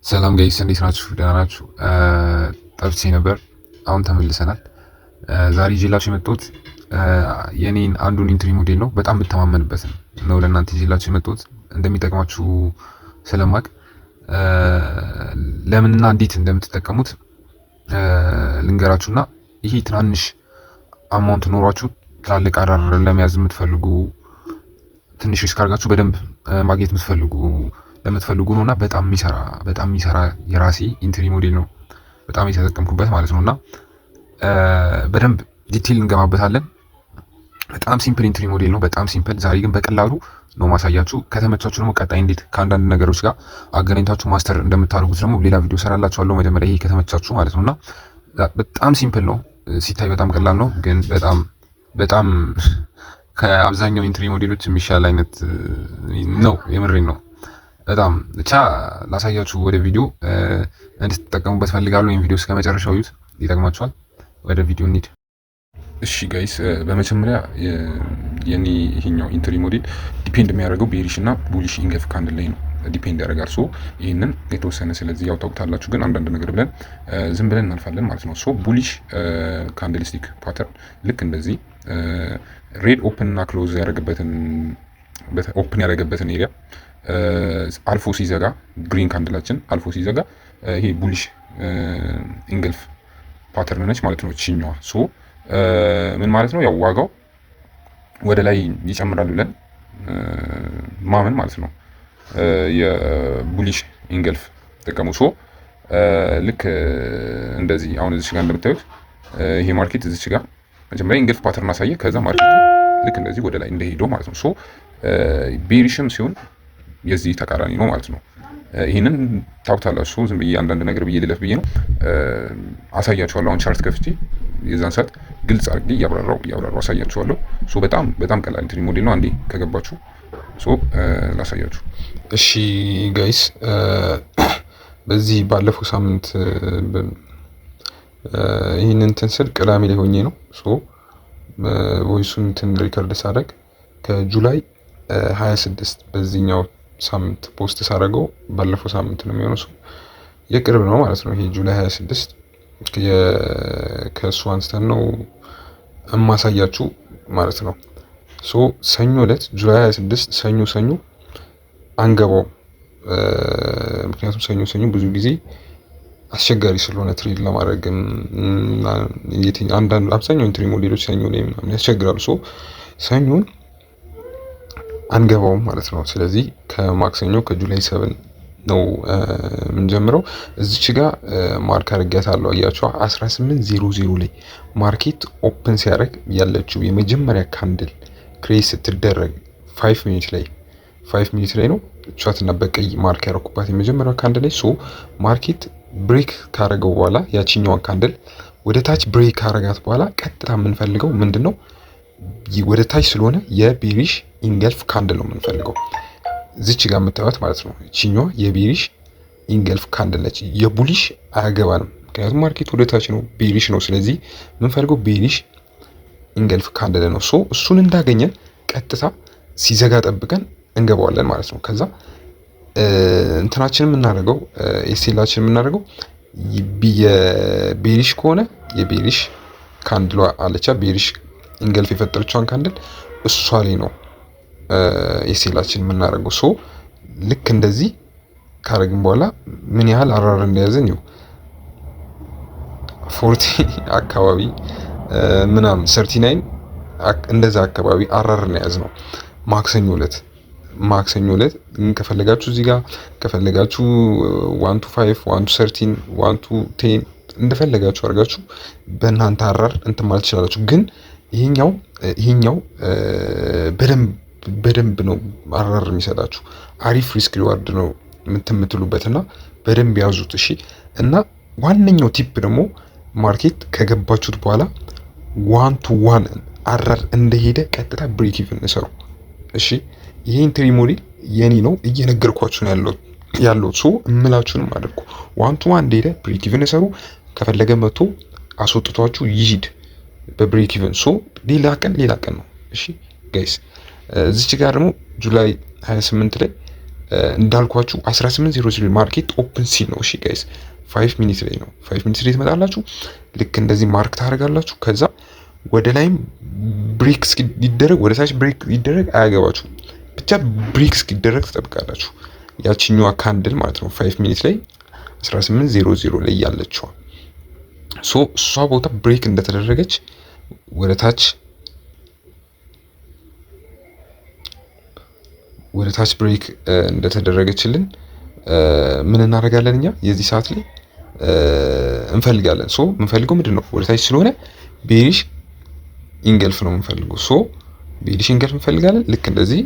ሰላም ጋይስ እንዴት ናችሁ? ደህና ናችሁ? ጠፍቼ ነበር። አሁን ተመልሰናል። ዛሬ ይዤላችሁ የመጣሁት የኔን አንዱን ኢንትሪ ሞዴል ነው። በጣም ብተማመንበት ነው ለእናንተ ይዤላችሁ የመጣሁት እንደሚጠቅማችሁ ስለማቅ ለምንና እንዴት እንደምትጠቀሙት ልንገራችሁና ይሄ ትናንሽ አማውንት ኖሯችሁ ትላልቅ አራር ለመያዝ የምትፈልጉ ትንሽ ሪስክ አድርጋችሁ በደንብ ማግኘት ለምትፈልጉ ነውና በጣም የሚሰራ የራሴ ኢንትሪ ሞዴል ነው። በጣም የተጠቀምኩበት ማለት ነውና በደንብ ዲቴል እንገባበታለን። በጣም ሲምፕል ኢንትሪ ሞዴል ነው። በጣም ሲምፕል። ዛሬ ግን በቀላሉ ነው ማሳያችሁ። ከተመቻችሁ ደግሞ ቀጣይ እንዴት ከአንዳንድ ነገሮች ጋር አገናኝታችሁ ማስተር እንደምታደርጉት ደግሞ ሌላ ቪዲዮ ሰራላችኋለሁ። መጀመሪያ ይሄ ከተመቻችሁ ማለት ነውና በጣም ሲምፕል ነው። ሲታይ በጣም ቀላል ነው፣ ግን በጣም ከአብዛኛው ኢንትሪ ሞዴሎች የሚሻል አይነት ነው። የምሬን ነው። በጣም ብቻ ላሳያችሁ ወደ ቪዲዮ እንድትጠቀሙበት ፈልጋለሁ። ይሄን ቪዲዮ እስከ መጨረሻው ይዩት፣ ይጠቅማችኋል። ወደ ቪዲዮ እንሂድ። እሺ ጋይስ፣ በመጀመሪያ የኔ ይሄኛው ኢንትሪ ሞዴል ዲፔንድ የሚያደርገው ቤሪሽ እና ቡሊሽ ኢንገልፍ ካንድል ላይ ነው ዲፔንድ ያደርጋል። ሶ ይህንን የተወሰነ ስለዚህ ያው ታውቁታላችሁ፣ ግን አንዳንድ ነገር ብለን ዝም ብለን እናልፋለን ማለት ነው። ሶ ቡሊሽ ካንድልስቲክ ፓተርን ልክ እንደዚህ ሬድ ኦፕን እና ክሎዝ ያደረገበትን ኤሪያ አልፎ ሲዘጋ ግሪን ካንድላችን አልፎ ሲዘጋ ይሄ ቡሊሽ ኢንገልፍ ፓተርን ነች ማለት ነው እቺኛዋ። ሶ ምን ማለት ነው? ያው ዋጋው ወደ ላይ ይጨምራል ብለን ማመን ማለት ነው። የቡሊሽ ኢንገልፍ ተጠቀሙ። ሶ ልክ እንደዚህ አሁን እዚች ጋር እንደምታዩት ይሄ ማርኬት እዚች ጋር መጀመሪያ ኢንገልፍ ፓተርን አሳየ። ከዛ ማርኬቱ ልክ እንደዚህ ወደ ላይ እንደሄደው ማለት ነው። ሶ ቤሪሽም ሲሆን የዚህ ተቃራኒ ነው ማለት ነው። ይህንን ታውቁታላችሁ። ዝም ብዬ አንዳንድ ነገር ብዬ ልለፍ ብዬ ነው አሳያችኋለሁ። አሁን ቻርት ከፍቼ የዛን ሰዓት ግልጽ አድርጌ እያብራራው አሳያችኋለሁ። ሶ በጣም ቀላል ኢንትሪ ሞዴል ነው። አንዴ ከገባችሁ ሶ ላሳያችሁ። እሺ ጋይስ፣ በዚህ ባለፈው ሳምንት ይህንን እንትን ስል ቅዳሜ ላይ ሆኜ ነው። ሶ ቮይሱን እንትን ሪከርድ ሳደርግ ከጁላይ 26 በዚህኛው ሳምንት ፖስት ሳደርገው ባለፈው ሳምንት ነው የሚሆነው። ሰው የቅርብ ነው ማለት ነው። ይሄ ጁላይ 26 ከእሱ አንስተን ነው እማሳያችሁ ማለት ነው። ሶ ሰኞ ዕለት ጁላይ 26 ሰኞ አንገባው። ምክንያቱም ሰኞ ብዙ ጊዜ አስቸጋሪ ስለሆነ ትሬድ ለማድረግ አብዛኛው ኢንትሪ ሞዴሎች ሰኞ ላይ ምናምን ያስቸግራሉ። ሶ ሰኞን አንገባውም ማለት ነው። ስለዚህ ከማክሰኞ ከጁላይ 7 ነው የምንጀምረው። እዚች ጋር ማርክ አድርጊያታለሁ። አያችኋ 18:00 ላይ ማርኬት ኦፕን ሲያደርግ ያለችው የመጀመሪያ ካንድል ክሬስ ስትደረግ 5 ሚኒት ላይ ነው ቻትና በቀይ ማርክ ያደረኩባት የመጀመሪያው ካንድል ላይ። ሶ ማርኬት ብሬክ ካደረገው በኋላ ያቺኛዋን ካንድል ወደ ታች ብሬክ ካደረጋት በኋላ ቀጥታ የምንፈልገው ምንድነው? ወደ ታች ስለሆነ የቤሪሽ ኢንገልፍ ካንድል ነው የምንፈልገው። እዚች ጋር የምታዩት ማለት ነው እቺኛዋ የቤሪሽ ኢንገልፍ ካንድል ነች። የቡሊሽ አያገባንም፣ ምክንያቱም ማርኬት ወደ ታች ነው፣ ቤሪሽ ነው። ስለዚህ የምንፈልገው ቤሪሽ ኢንገልፍ ካንድል ነው። ሶ እሱን እንዳገኘን ቀጥታ ሲዘጋ ጠብቀን እንገባዋለን ማለት ነው። ከዛ እንትናችን የምናደርገው ኤስኤላችን የምናደርገው የቤሪሽ ከሆነ የቤሪሽ ካንድሏ አለቻ ቤሪሽ ኢንገልፍ የፈጠረችዋን ካንድል እሷ ላይ ነው ኤስኤላችን የምናደርገው። ሶ ልክ እንደዚህ ካረግን በኋላ ምን ያህል አራር እንደያዘን ይኸው 40 አካባቢ ምናምን 39 እንደዛ አካባቢ አራር እንደያዝ ነው። ማክሰኞ ዕለት ከፈለጋችሁ እዚህ ጋር ከፈለጋችሁ 1 to 5 1 to 13 1 to 10 እንደፈለጋችሁ አድርጋችሁ በእናንተ አራር እንትን ማለት ትችላላችሁ። ግን ይሄኛው በደንብ ነው አራር የሚሰጣችሁ። አሪፍ ሪስክ ሪዋርድ ነው የምትሉበትና በደንብ ያዙት። እሺ። እና ዋነኛው ቲፕ ደግሞ ማርኬት ከገባችሁት በኋላ 1 to 1 አራር እንደሄደ ቀጥታ ብሬክ ኢቭን እንሰሩ። እሺ። ይሄ ኢንትሪ ሞዴል የኔ ነው እየነገርኳችሁ ነው ያለው። ሶ እምላችሁንም አድርጉ። 1 to 1 እንደሄደ ብሬክ ኢቭን እንሰሩ። ከፈለገ መቶ አስወጥቷችሁ ይሂድ በብሬክ ኢቭን። ሶ ሌላ ቀን ነው። እሺ ጋይስ፣ እዚች ጋር ደግሞ ጁላይ 28 ላይ እንዳልኳችሁ 1800 ማርኬት ኦፕን ሲል ነው። እሺ ጋይስ 5 ሚኒት ላይ ነው። 5 ሚኒት ላይ ትመጣላችሁ። ልክ እንደዚህ ማርክ ታደርጋላችሁ። ከዛ ወደ ላይም ብሬክ እስኪደረግ ወደ ታች ብሬክ ይደረግ አያገባችሁ፣ ብቻ ብሬክ እስኪደረግ ትጠብቃላችሁ። ያቺኛዋ ካንድል ማለት ነው 5 ሚኒት ላይ 1800 ላይ ያለችው እሷ ቦታ ብሬክ እንደተደረገች ወደ ታች ብሬክ እንደተደረገችልን ምን እናደርጋለን እኛ የዚህ ሰዓት ላይ እንፈልጋለን። የምንፈልገው ምንድን ነው? ወደ ታች ስለሆነ ቤሪሽ ኢንገልፍ ነው የምንፈልገው። ቤሪሽ ኢንገልፍ እንፈልጋለን። ልክ እንደዚህ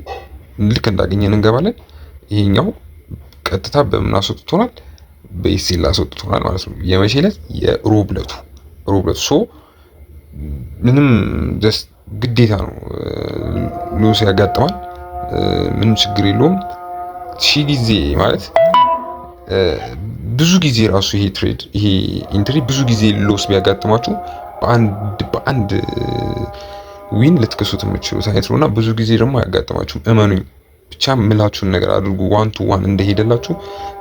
ልክ እንዳገኘን እንገባለን። ይሄኛው ቀጥታ በምን አስወጥቶናል? በኤስኤል አስወጥቶናል ማለት ነው። የመቼ ዕለት? የሮብ ዕለቱ ምንም ጀስት ግዴታ ነው ሎስ ያጋጥማል። ምንም ችግር የለውም። ሺህ ጊዜ ማለት ብዙ ጊዜ ራሱ ይሄ ኢንትሪ ብዙ ጊዜ ሎስ ቢያጋጥማችሁ በአንድ ዊን ልትከሱት የምትችሉት አይነት ነውና ብዙ ጊዜ ደግሞ አያጋጥማችሁም። እመኑኝ ብቻ ምላችሁን ነገር አድርጉ። 1-to-1 እንደሄደላችሁ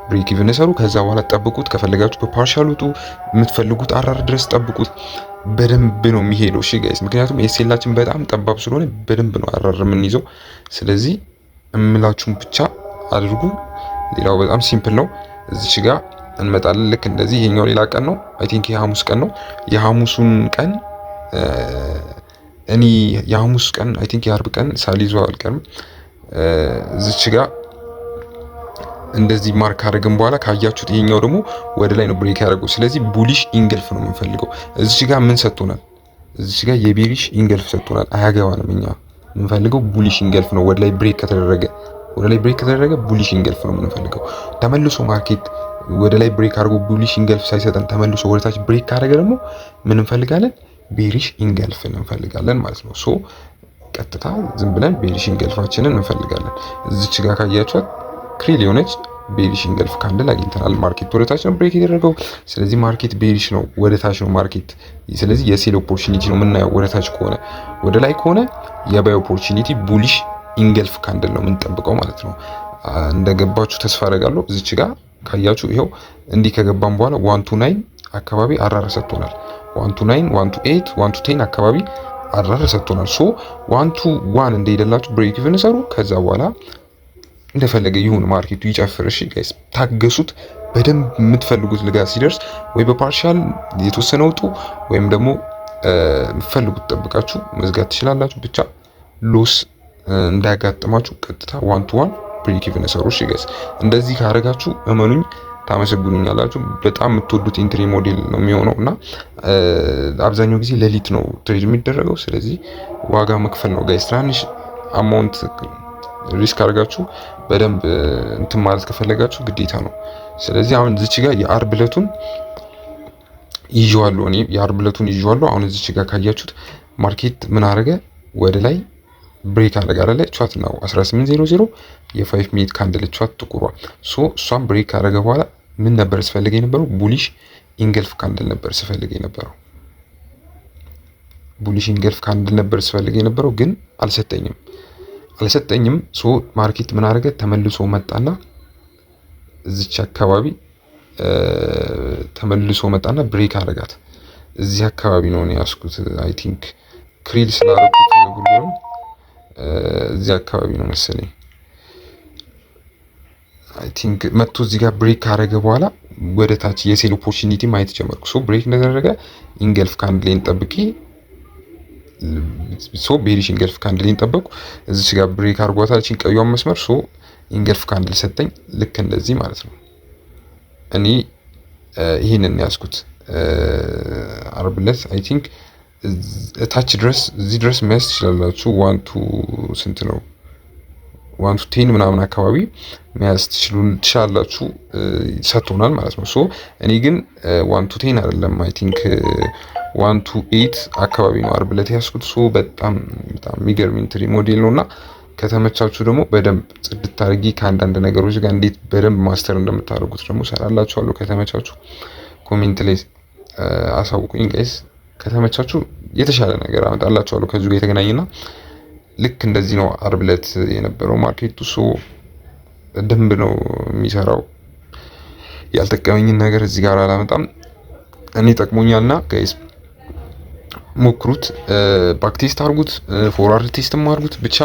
ብሬክ ኢቭን ሰሩ። ከዛ በኋላ ጠብቁት። ከፈለጋችሁ በፓርሻል ውጡ። የምትፈልጉት አራር ድረስ ጠብቁት። በደንብ ነው የሚሄደው። እሺ ጋይስ፣ ምክንያቱም ኤስኤላችን በጣም ጠባብ ስለሆነ በደንብ ነው አራር የምንይዘው። ስለዚህ እምላችሁን ብቻ አድርጉ። ሌላው በጣም ሲምፕል ነው። እዚች ጋር እንመጣለን። ልክ እንደዚህ ይሄኛው ሌላ ቀን ነው። አይ ቲንክ የሐሙስ ቀን ነው። የሐሙሱን ቀን እኔ የሐሙስ ቀን አይ ቲንክ የአርብ ቀን ሳልይዘው አልቀርም። እዚች ጋር እንደዚህ ማርክ አድርገን በኋላ ካያችሁት ይሄኛው ደግሞ ወደ ላይ ነው ብሬክ ያደርገው። ስለዚህ ቡሊሽ ኢንገልፍ ነው የምንፈልገው። እዚች ጋር ምን ሰጥቶናል? እዚች ጋር የቤሪሽ ኢንገልፍ ሰጥቶናል። አያገባንም። እኛ የምንፈልገው ቡሊሽ ኢንገልፍ ነው። ወደ ላይ ብሬክ ከተደረገ ቡሊሽ ኢንገልፍ ነው የምንፈልገው። ተመልሶ ማርኬት ወደ ላይ ብሬክ አድርጎ ቡሊሽ ኢንገልፍ ሳይሰጠን ተመልሶ ወደ ታች ብሬክ ካደረገ ደግሞ ምን እንፈልጋለን? ቤሪሽ ኢንገልፍን እንፈልጋለን ማለት ነው። ቀጥታ ዝም ብለን ቤሪሽ ኢንገልፋችንን እንፈልጋለን። እዚች ጋር ካያችኋት ክሪል የሆነች ቤሪሽ ኢንገልፍ ካንድል አግኝተናል። ማርኬት ወደ ታች ነው ብሬክ የተደረገው። ስለዚህ ማርኬት ቤሪሽ ነው፣ ወደ ታች ነው ማርኬት። ስለዚህ የሴል ኦፖርቹኒቲ ነው የምናየው ወደ ታች ከሆነ። ወደ ላይ ከሆነ የባይ ኦፖርቹኒቲ ቡሊሽ ኢንገልፍ ካንድል ነው የምንጠብቀው ማለት ነው። እንደገባችሁ ተስፋ አደርጋለሁ። እዚች ጋር ካያችሁ ይኸው እንዲህ ከገባን በኋላ 1-to-9 አካባቢ አራር ሰጥቶናል። 1-to-9 1-to-8 1-to-10 አካባቢ አራር ሰጥቶናል። 1-to-1 እንደሄደላችሁ ብሬክ ኢቭን ሰሩ። ከዛ በኋላ እንደፈለገ ይሁን ማርኬቱ ይጨፍር። እሺ ጋይስ ታገሱት። በደንብ የምትፈልጉት ልጋ ሲደርስ ወይ በፓርሻል የተወሰነ ውጡ ወይም ደግሞ የምትፈልጉት ጠብቃችሁ መዝጋት ትችላላችሁ። ብቻ ሎስ እንዳያጋጥማችሁ ቀጥታ 1-to-1 ብሬክ ኢቭን ሰሩ። እሺ ጋይስ እንደዚህ ካረጋችሁ እመኑኝ ታመሰግኑኛላችሁ። በጣም የምትወዱት ኢንትሪ ሞዴል ነው የሚሆነው እና አብዛኛው ጊዜ ሌሊት ነው ትሬድ የሚደረገው። ስለዚህ ዋጋ መክፈል ነው ጋይስ። ትናንሽ አማውንት ሪስክ አድርጋችሁ በደንብ እንትን ማለት ከፈለጋችሁ ግዴታ ነው። ስለዚህ አሁን እዚች ጋር የአርብ ዕለቱን ይዤዋለሁ እኔ የአርብ ዕለቱን ይዤዋለሁ። አሁን እዚች ጋር ካያችሁት ማርኬት ምን አደረገ? ወደ ላይ ብሬክ አደረገ አይደለ? ቻት ነው 1800 የ5 ሚኒት ካንድል ቻት ጥቁሯ። እሷም ብሬክ አደረገ በኋላ ምን ነበር ስፈልግ የነበረው? ቡሊሽ ኢንገልፍ ካንድል ነበር ስፈልግ የነበረው። ቡሊሽ ኢንገልፍ ካንድል ነበር ስፈልግ የነበረው ግን አልሰጠኝም። ማርኬት ምን አደረገ? ተመልሶ መጣና እዚች አካባቢ ተመልሶ መጣና ብሬክ አደረጋት። እዚህ አካባቢ ነው እኔ ያስኩት። አይ ቲንክ ክሪል ስላደረኩት ሁሉንም እዚህ አካባቢ ነው መሰለኝ። አይ ቲንክ መጥቶ እዚህ ጋር ብሬክ ካደረገ በኋላ ወደ ታች የሴል ኦፖርቹኒቲ ማየት ጀመርኩ። ብሬክ እንደተደረገ ኢንገልፍ ካንድሌን ጠብቄ ቤሪሽ ኢንገልፍ ካንድሌን ጠበቁ። እዚች ጋር ብሬክ አድርጓታል እቺን ቀዩን መስመር። ኢንገልፍ ካንድል ሰጠኝ ልክ እንደዚህ ማለት ነው። እኔ ይሄንን ያዝኩት አርብ ዕለት አይ ቲንክ ታች ድረስ እዚህ ድረስ መያዝ ትችላላችሁ። 1-to ነው 1-to-10 ምናምን አካባቢ መያዝ ትችላላችሁ። ሰጥቶናል ማለት ነው። እኔ ግን 1-to-10 አይደለም አይ ቲንክ 1-to-8 አካባቢ ነው አርብ ዕለት ያዝኩት። በጣም የሚገርም ኢንትሪ ሞዴል ነውና ከተመቻችሁ ደግሞ በደንብ ጽድት አድርጌ ከአንዳንድ ነገሮች ጋር እንዴት በደንብ ማስተር እንደምታደርጉት ደግሞ ሰራላችኋለሁ። ከተመቻችሁ ኮሜንት ላይ አሳውቁኝ ጋይስ። ከተመቻችሁ የተሻለ ነገር አመጣላችኋለሁ ከዚሁ ጋር የተገናኘና ልክ እንደዚህ ነው አርብ ዕለት የነበረው ማርኬቱ። ደንብ ነው የሚሰራው። ያልጠቀመኝን ነገር እዚህ ጋር አላመጣም። እኔ ጠቅሞኛልና ጋይስ ሞክሩት። ባክ ቴስት አድርጉት፣ ፎርዋርድ ቴስትም አድርጉት። ብቻ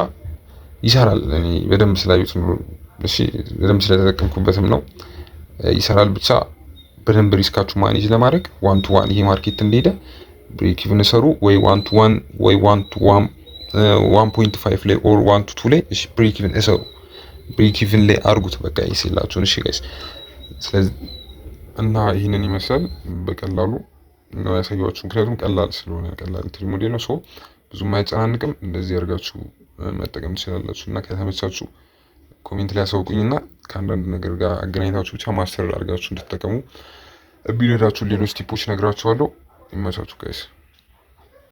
ይሰራል። እኔ በደንብ ስላዩት ነው፣ እሺ በደንብ ስለተጠቀምኩበትም ነው። ይሰራል። ብቻ በደንብ ሪስካችሁ ማኔጅ ለማድረግ 1 to 1 ይሄ ማርኬት እንደሄደ ብሬክ ኢቭን ሰሩ፣ ወይ 1 to 1 ወይ 1 to 1.5 ላይ ኦር 1 to 2 ላይ እሺ ብሬክ ኢቭን ሰሩ። ብሬክ ኢቭን ላይ አድርጉት በቃ ይሰላችሁን። እሺ ጋይስ ስለዚህ እና ይህንን ይመስላል በቀላሉ ነው ያሳያችሁ። ምክንያቱም ቀላል ስለሆነ ቀላል ትሪ ሞዴል ነው። ሶ ብዙም አያጨናንቅም። እንደዚህ አድርጋችሁ መጠቀም ትችላላችሁ። እና ከተመቻችሁ ኮሜንት ላይ አሳውቁኝና ከአንዳንድ ነገር ጋር አገናኝታችሁ ብቻ ማስተር አድርጋችሁ እንድትጠቀሙ ቢረዳችሁ ሌሎች ቲፖች ነግራችኋለሁ። ይመቻችሁ ጋይስ።